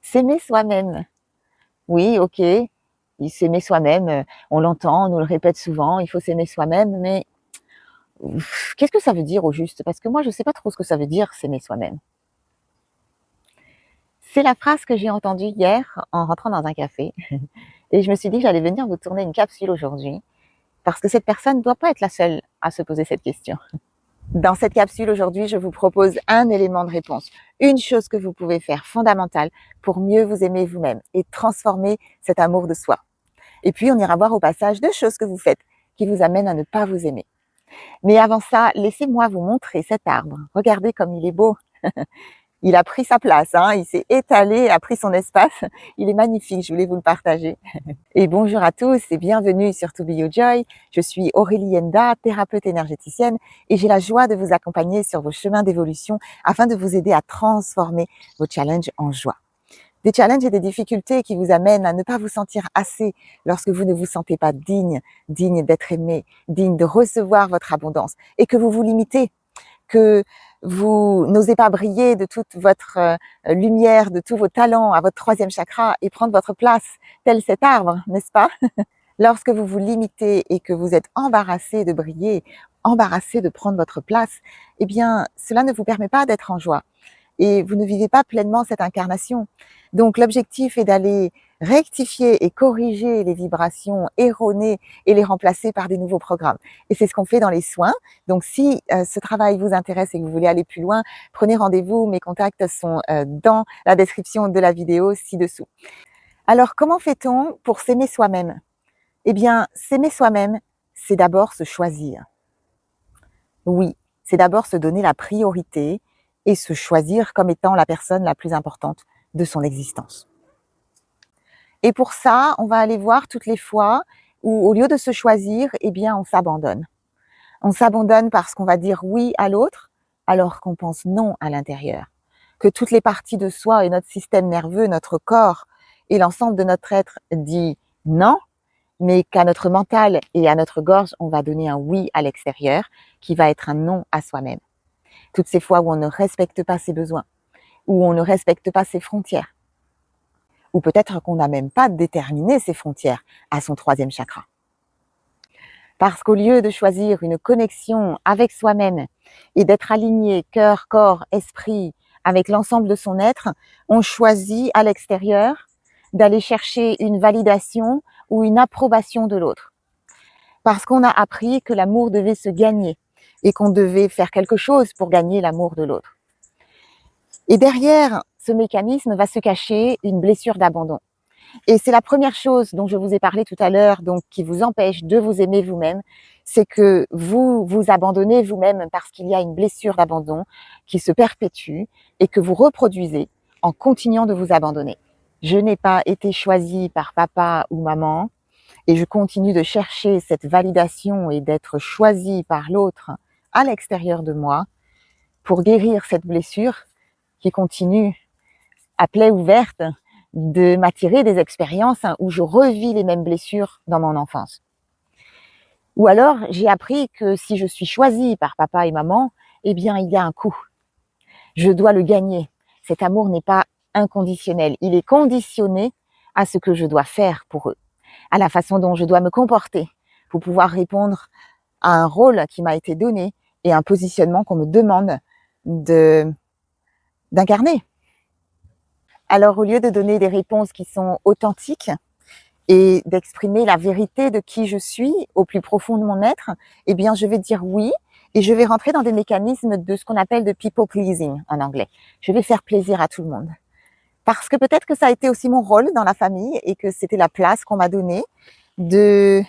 S'aimer soi-même. Oui, ok, s'aimer soi-même, on l'entend, on nous le répète souvent, il faut s'aimer soi-même, mais qu'est-ce que ça veut dire au juste? Parce que moi, je sais pas trop ce que ça veut dire s'aimer soi-même. C'est la phrase que j'ai entendue hier en rentrant dans un café et je me suis dit que j'allais venir vous tourner une capsule aujourd'hui parce que cette personne ne doit pas être la seule à se poser cette question. Dans cette capsule aujourd'hui, je vous propose un élément de réponse, une chose que vous pouvez faire fondamentale pour mieux vous aimer vous-même et transformer cet amour de soi. Et puis, on ira voir au passage deux choses que vous faites qui vous amènent à ne pas vous aimer. Mais avant ça, laissez-moi vous montrer cet arbre. Regardez comme il est beau. Il a pris sa place, il s'est étalé, a pris son espace. Il est magnifique, je voulais vous le partager. Et bonjour à tous et bienvenue sur To Be Your Joy. Je suis Aurélie Enda, thérapeute énergéticienne et j'ai la joie de vous accompagner sur vos chemins d'évolution afin de vous aider à transformer vos challenges en joie. Des challenges et des difficultés qui vous amènent à ne pas vous sentir assez lorsque vous ne vous sentez pas digne d'être aimé, digne de recevoir votre abondance et que vous vous limitez, que vous n'osez pas briller de toute votre lumière, de tous vos talents à votre troisième chakra et prendre votre place, tel cet arbre, n'est-ce pas? Lorsque vous vous limitez et que vous êtes embarrassé de briller, embarrassé de prendre votre place, eh bien, cela ne vous permet pas d'être en joie. Et vous ne vivez pas pleinement cette incarnation. Donc l'objectif est d'aller rectifier et corriger les vibrations erronées et les remplacer par des nouveaux programmes. Et c'est ce qu'on fait dans les soins. Donc si ce travail vous intéresse et que vous voulez aller plus loin, prenez rendez-vous. Mes contacts sont dans la description de la vidéo ci-dessous. Alors comment fait-on pour s'aimer soi-même? Eh bien, s'aimer soi-même, c'est d'abord se choisir. Oui, c'est d'abord se donner la priorité et se choisir comme étant la personne la plus importante de son existence. Et pour ça, on va aller voir toutes les fois où, au lieu de se choisir, eh bien, on s'abandonne. On s'abandonne parce qu'on va dire oui à l'autre, alors qu'on pense non à l'intérieur. Que toutes les parties de soi et notre système nerveux, notre corps et l'ensemble de notre être dit non, mais qu'à notre mental et à notre gorge, on va donner un oui à l'extérieur, qui va être un non à soi-même. Toutes ces fois où on ne respecte pas ses besoins, où on ne respecte pas ses frontières, ou peut-être qu'on n'a même pas déterminé ses frontières à son troisième chakra. Parce qu'au lieu de choisir une connexion avec soi-même et d'être aligné cœur, corps, esprit avec l'ensemble de son être, on choisit à l'extérieur d'aller chercher une validation ou une approbation de l'autre. Parce qu'on a appris que l'amour devait se gagner et qu'on devait faire quelque chose pour gagner l'amour de l'autre. Et derrière ce mécanisme va se cacher une blessure d'abandon. Et c'est la première chose dont je vous ai parlé tout à l'heure, donc qui vous empêche de vous aimer vous-même, c'est que vous vous abandonnez vous-même parce qu'il y a une blessure d'abandon qui se perpétue et que vous reproduisez en continuant de vous abandonner. Je n'ai pas été choisie par papa ou maman et je continue de chercher cette validation et d'être choisie par l'autre à l'extérieur de moi pour guérir cette blessure qui continue à plaie ouverte de m'attirer des expériences où je revis les mêmes blessures dans mon enfance. Ou alors, j'ai appris que si je suis choisie par papa et maman, eh bien, il y a un coût. Je dois le gagner. Cet amour n'est pas inconditionnel. Il est conditionné à ce que je dois faire pour eux, à la façon dont je dois me comporter pour pouvoir répondre à un rôle qui m'a été donné et un positionnement qu'on me demande d'incarner. Alors, au lieu de donner des réponses qui sont authentiques et d'exprimer la vérité de qui je suis au plus profond de mon être, eh bien, je vais dire oui et je vais rentrer dans des mécanismes de ce qu'on appelle de people pleasing en anglais. Je vais faire plaisir à tout le monde. Parce que peut-être que ça a été aussi mon rôle dans la famille et que c'était la place qu'on m'a donnée de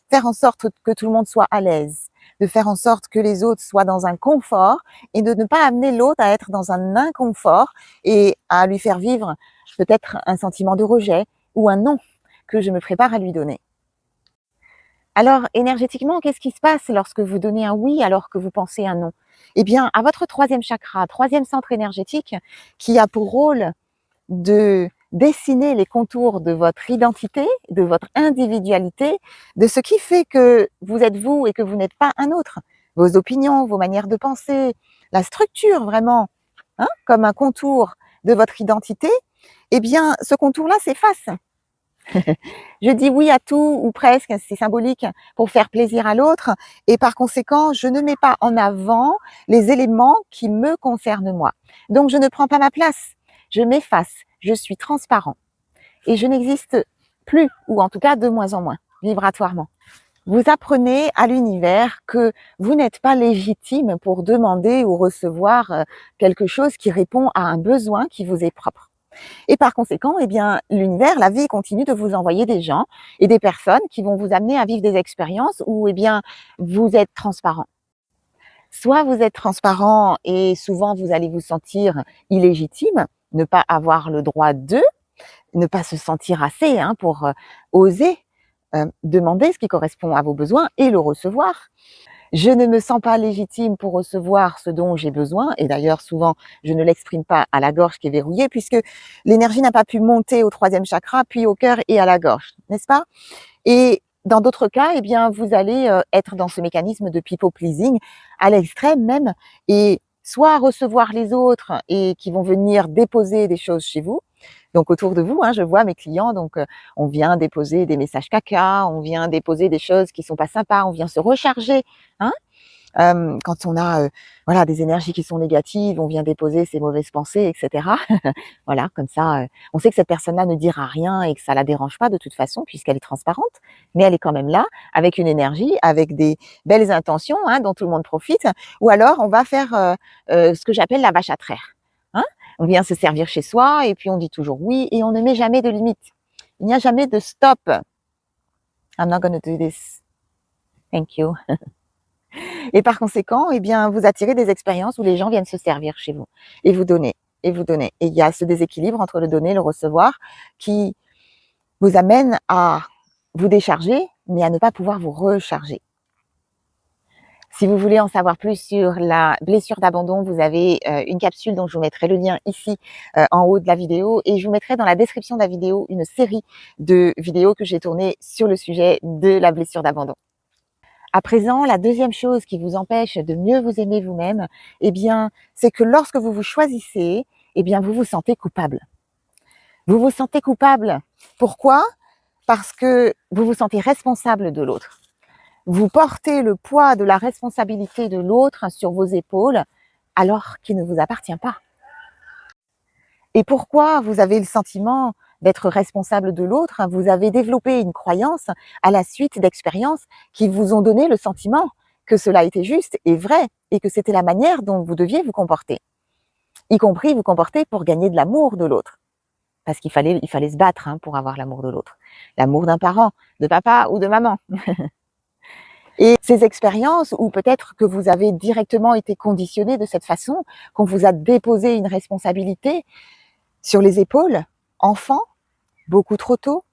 faire en sorte que tout le monde soit à l'aise, de faire en sorte que les autres soient dans un confort et de ne pas amener l'autre à être dans un inconfort et à lui faire vivre peut-être un sentiment de rejet ou un non que je me prépare à lui donner. Alors, énergétiquement, qu'est-ce qui se passe lorsque vous donnez un oui alors que vous pensez un non? Eh bien, à votre troisième chakra, troisième centre énergétique, qui a pour rôle de dessiner les contours de votre identité, de votre individualité, de ce qui fait que vous êtes vous et que vous n'êtes pas un autre. Vos opinions, vos manières de penser, la structure vraiment, comme un contour de votre identité, eh bien, ce contour-là s'efface. Je dis oui à tout ou presque, c'est symbolique, pour faire plaisir à l'autre et par conséquent, je ne mets pas en avant les éléments qui me concernent moi. Donc, je ne prends pas ma place, je m'efface, je suis transparent et je n'existe plus, ou en tout cas de moins en moins, vibratoirement. Vous apprenez à l'univers que vous n'êtes pas légitime pour demander ou recevoir quelque chose qui répond à un besoin qui vous est propre. Et par conséquent, eh bien, l'univers, la vie continue de vous envoyer des gens et des personnes qui vont vous amener à vivre des expériences où, eh bien, vous êtes transparent. Soit vous êtes transparent et souvent vous allez vous sentir illégitime, ne pas avoir le droit de, ne pas se sentir assez pour oser demander ce qui correspond à vos besoins et le recevoir. Je ne me sens pas légitime pour recevoir ce dont j'ai besoin. Et d'ailleurs, souvent, je ne l'exprime pas à la gorge qui est verrouillée puisque l'énergie n'a pas pu monter au 3e chakra, puis au cœur et à la gorge, n'est-ce pas? Et dans d'autres cas, eh bien, vous allez être dans ce mécanisme de people pleasing à l'extrême même et soit recevoir les autres et qui vont venir déposer des choses chez vous. Donc autour de vous, je vois mes clients, donc on vient déposer des messages caca, on vient déposer des choses qui sont pas sympas, on vient se recharger, quand on a voilà des énergies qui sont négatives, on vient déposer ses mauvaises pensées, etc. Voilà, comme ça, on sait que cette personne-là ne dira rien et que ça la dérange pas de toute façon puisqu'elle est transparente, mais elle est quand même là avec une énergie, avec des belles intentions dont tout le monde profite. Ou alors on va faire ce que j'appelle la vache à traire. On vient se servir chez soi et puis on dit toujours oui et on ne met jamais de limite. Il n'y a jamais de stop. I'm not going to do this. Thank you. Et par conséquent, eh bien, vous attirez des expériences où les gens viennent se servir chez vous et vous donner et vous donner. Et il y a ce déséquilibre entre le donner et le recevoir qui vous amène à vous décharger, mais à ne pas pouvoir vous recharger. Si vous voulez en savoir plus sur la blessure d'abandon, vous avez une capsule dont je vous mettrai le lien ici en haut de la vidéo et je vous mettrai dans la description de la vidéo une série de vidéos que j'ai tournées sur le sujet de la blessure d'abandon. À présent, la deuxième chose qui vous empêche de mieux vous aimer vous-même, eh bien, c'est que lorsque vous vous choisissez, eh bien, vous vous sentez coupable. Vous vous sentez coupable. Pourquoi? Parce que vous vous sentez responsable de l'autre. Vous portez le poids de la responsabilité de l'autre sur vos épaules alors qu'il ne vous appartient pas. Et pourquoi vous avez le sentiment d'être responsable de l'autre? Vous avez développé une croyance à la suite d'expériences qui vous ont donné le sentiment que cela était juste et vrai et que c'était la manière dont vous deviez vous comporter. Y compris vous comporter pour gagner de l'amour de l'autre. Parce qu'il fallait se battre pour avoir l'amour de l'autre. L'amour d'un parent, de papa ou de maman. Et ces expériences, ou peut-être que vous avez directement été conditionné de cette façon, qu'on vous a déposé une responsabilité sur les épaules, enfant, beaucoup trop tôt,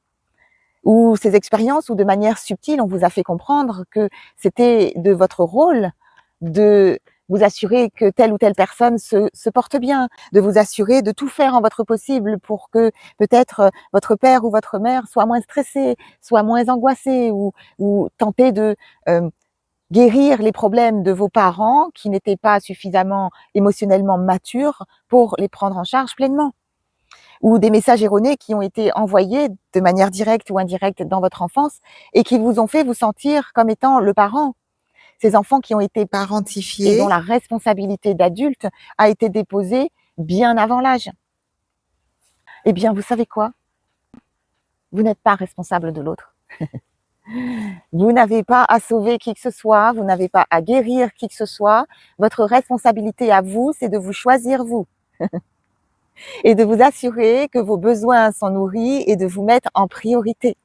ou ces expériences où de manière subtile, on vous a fait comprendre que c'était de votre rôle de vous assurer que telle ou telle personne se porte bien, de vous assurer de tout faire en votre possible pour que peut-être votre père ou votre mère soit moins stressé, soit moins angoissé, ou tenter de guérir les problèmes de vos parents qui n'étaient pas suffisamment émotionnellement matures pour les prendre en charge pleinement. Ou des messages erronés qui ont été envoyés de manière directe ou indirecte dans votre enfance et qui vous ont fait vous sentir comme étant le parent. Ces enfants qui ont été parentifiés et dont la responsabilité d'adulte a été déposée bien avant l'âge. Eh bien, vous savez quoi? Vous n'êtes pas responsable de l'autre. Vous n'avez pas à sauver qui que ce soit, vous n'avez pas à guérir qui que ce soit. Votre responsabilité à vous, c'est de vous choisir vous. Et de vous assurer que vos besoins sont nourris et de vous mettre en priorité.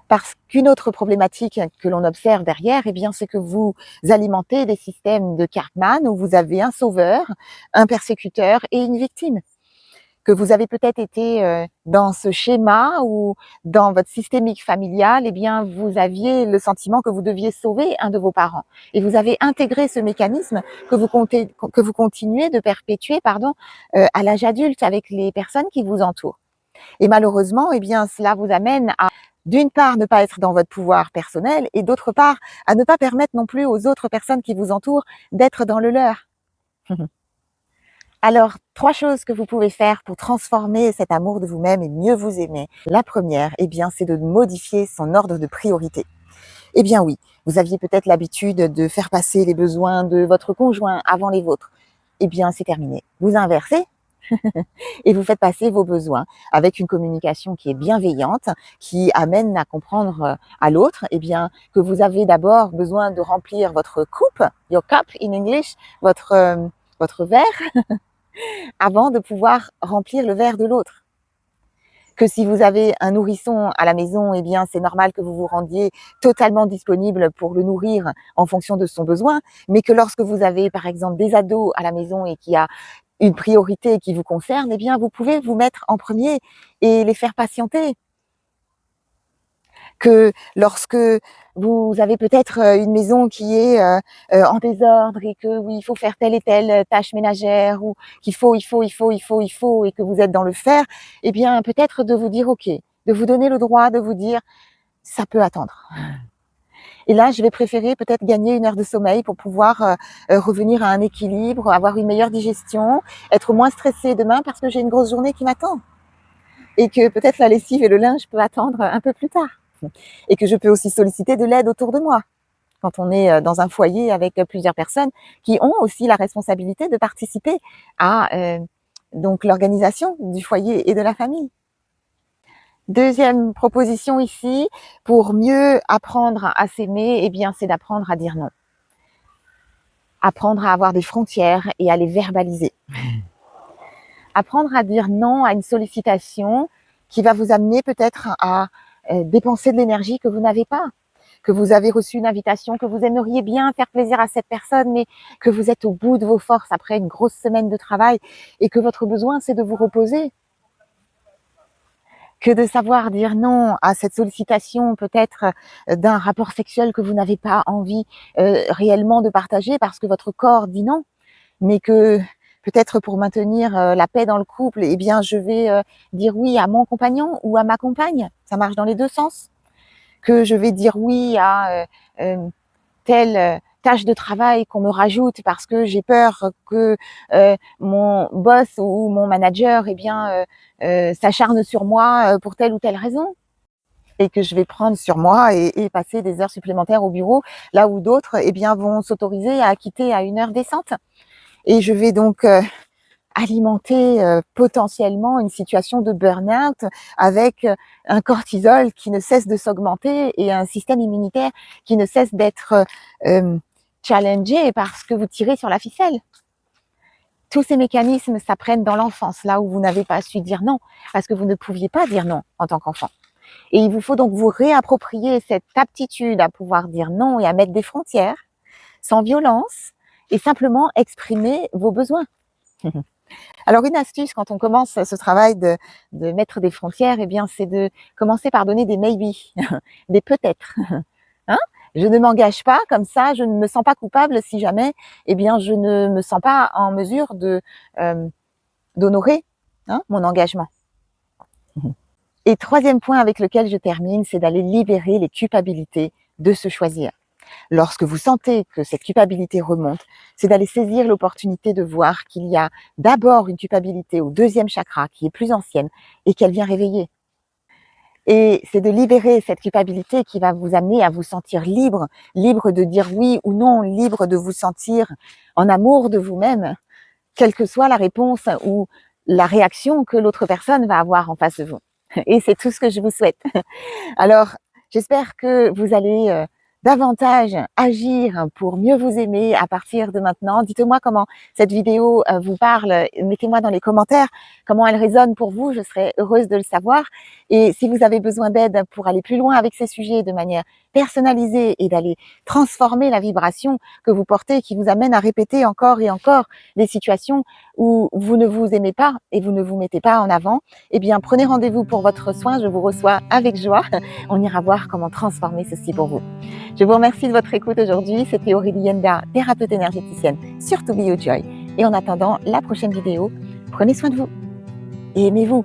Parce qu'une autre problématique que l'on observe derrière, eh bien, c'est que vous alimentez des systèmes de Cartman où vous avez un sauveur, un persécuteur et une victime. Que vous avez peut-être été dans ce schéma ou dans votre systémique familial, eh bien, vous aviez le sentiment que vous deviez sauver un de vos parents. Et vous avez intégré ce mécanisme que vous continuez de perpétuer, à l'âge adulte avec les personnes qui vous entourent. Et malheureusement, eh bien, cela vous amène à, d'une part, ne pas être dans votre pouvoir personnel et d'autre part, à ne pas permettre non plus aux autres personnes qui vous entourent d'être dans le leur. Alors, 3 choses que vous pouvez faire pour transformer cet amour de vous-même et mieux vous aimer. La première, eh bien, c'est de modifier son ordre de priorité. Eh bien oui, vous aviez peut-être l'habitude de faire passer les besoins de votre conjoint avant les vôtres. Eh bien, c'est terminé. Vous inversez et vous faites passer vos besoins avec une communication qui est bienveillante, qui amène à comprendre à l'autre, eh bien, que vous avez d'abord besoin de remplir votre coupe, your cup in English, votre verre, avant de pouvoir remplir le verre de l'autre. Que si vous avez un nourrisson à la maison, eh bien, c'est normal que vous vous rendiez totalement disponible pour le nourrir en fonction de son besoin, mais que lorsque vous avez, par exemple, des ados à la maison et qu'il y a une priorité qui vous concerne, eh bien, vous pouvez vous mettre en premier et les faire patienter. Que lorsque vous avez peut-être une maison qui est en désordre et que oui, il faut faire telle et telle tâche ménagère ou qu'il faut et que vous êtes dans le faire, eh bien peut-être de vous dire ok, de vous donner le droit de vous dire ça peut attendre. Et là, je vais préférer peut-être gagner 1 heure de sommeil pour pouvoir revenir à un équilibre, avoir une meilleure digestion, être moins stressée demain parce que j'ai une grosse journée qui m'attend. Et que peut-être la lessive et le linge peuvent attendre un peu plus tard. Et que je peux aussi solliciter de l'aide autour de moi. Quand on est dans un foyer avec plusieurs personnes qui ont aussi la responsabilité de participer à donc l'organisation du foyer et de la famille. Deuxième proposition ici, pour mieux apprendre à s'aimer, eh bien, c'est d'apprendre à dire non. Apprendre à avoir des frontières et à les verbaliser. Apprendre à dire non à une sollicitation qui va vous amener peut-être à dépenser de l'énergie que vous n'avez pas, que vous avez reçu une invitation, que vous aimeriez bien faire plaisir à cette personne, mais que vous êtes au bout de vos forces après une grosse semaine de travail et que votre besoin, c'est de vous reposer. Que de savoir dire non à cette sollicitation peut-être d'un rapport sexuel que vous n'avez pas envie réellement de partager parce que votre corps dit non, mais que peut-être pour maintenir la paix dans le couple, eh bien je vais dire oui à mon compagnon ou à ma compagne, ça marche dans les deux sens. Que je vais dire oui à telle tâche de travail qu'on me rajoute parce que j'ai peur que mon boss ou mon manager eh bien s'acharne sur moi pour telle ou telle raison et que je vais prendre sur moi et passer des heures supplémentaires au bureau là où d'autres eh bien vont s'autoriser à quitter à une heure décente et je vais donc alimenter potentiellement une situation de burn-out avec un cortisol qui ne cesse de s'augmenter et un système immunitaire qui ne cesse d'être challengé parce que vous tirez sur la ficelle. Tous ces mécanismes s'apprennent dans l'enfance, là où vous n'avez pas su dire non, parce que vous ne pouviez pas dire non en tant qu'enfant. Et il vous faut donc vous réapproprier cette aptitude à pouvoir dire non et à mettre des frontières, sans violence, et simplement exprimer vos besoins. Alors une astuce quand on commence ce travail de mettre des frontières, eh bien c'est de commencer par donner des maybe, des peut-être. Hein? Je ne m'engage pas comme ça, je ne me sens pas coupable si jamais, eh bien je ne me sens pas en mesure de d'honorer mon engagement. Et troisième point avec lequel je termine, c'est d'aller libérer les culpabilités de se choisir. Lorsque vous sentez que cette culpabilité remonte, c'est d'aller saisir l'opportunité de voir qu'il y a d'abord une culpabilité au 2e chakra qui est plus ancienne et qu'elle vient réveiller. Et c'est de libérer cette culpabilité qui va vous amener à vous sentir libre, libre de dire oui ou non, libre de vous sentir en amour de vous-même, quelle que soit la réponse ou la réaction que l'autre personne va avoir en face de vous. Et c'est tout ce que je vous souhaite. Alors, j'espère que vous allez davantage agir pour mieux vous aimer à partir de maintenant. Dites-moi comment cette vidéo vous parle. Mettez-moi dans les commentaires comment elle résonne pour vous. Je serais heureuse de le savoir. Et si vous avez besoin d'aide pour aller plus loin avec ces sujets de manière personnalisée et d'aller transformer la vibration que vous portez qui vous amène à répéter encore et encore des situations où vous ne vous aimez pas et vous ne vous mettez pas en avant, eh bien prenez rendez-vous pour votre soin. Je vous reçois avec joie. On ira voir comment transformer ceci pour vous. Je vous remercie de votre écoute aujourd'hui. C'était Aurélie Yenda, thérapeute énergéticienne sur To Be Your Joy. Et en attendant la prochaine vidéo, prenez soin de vous et aimez-vous.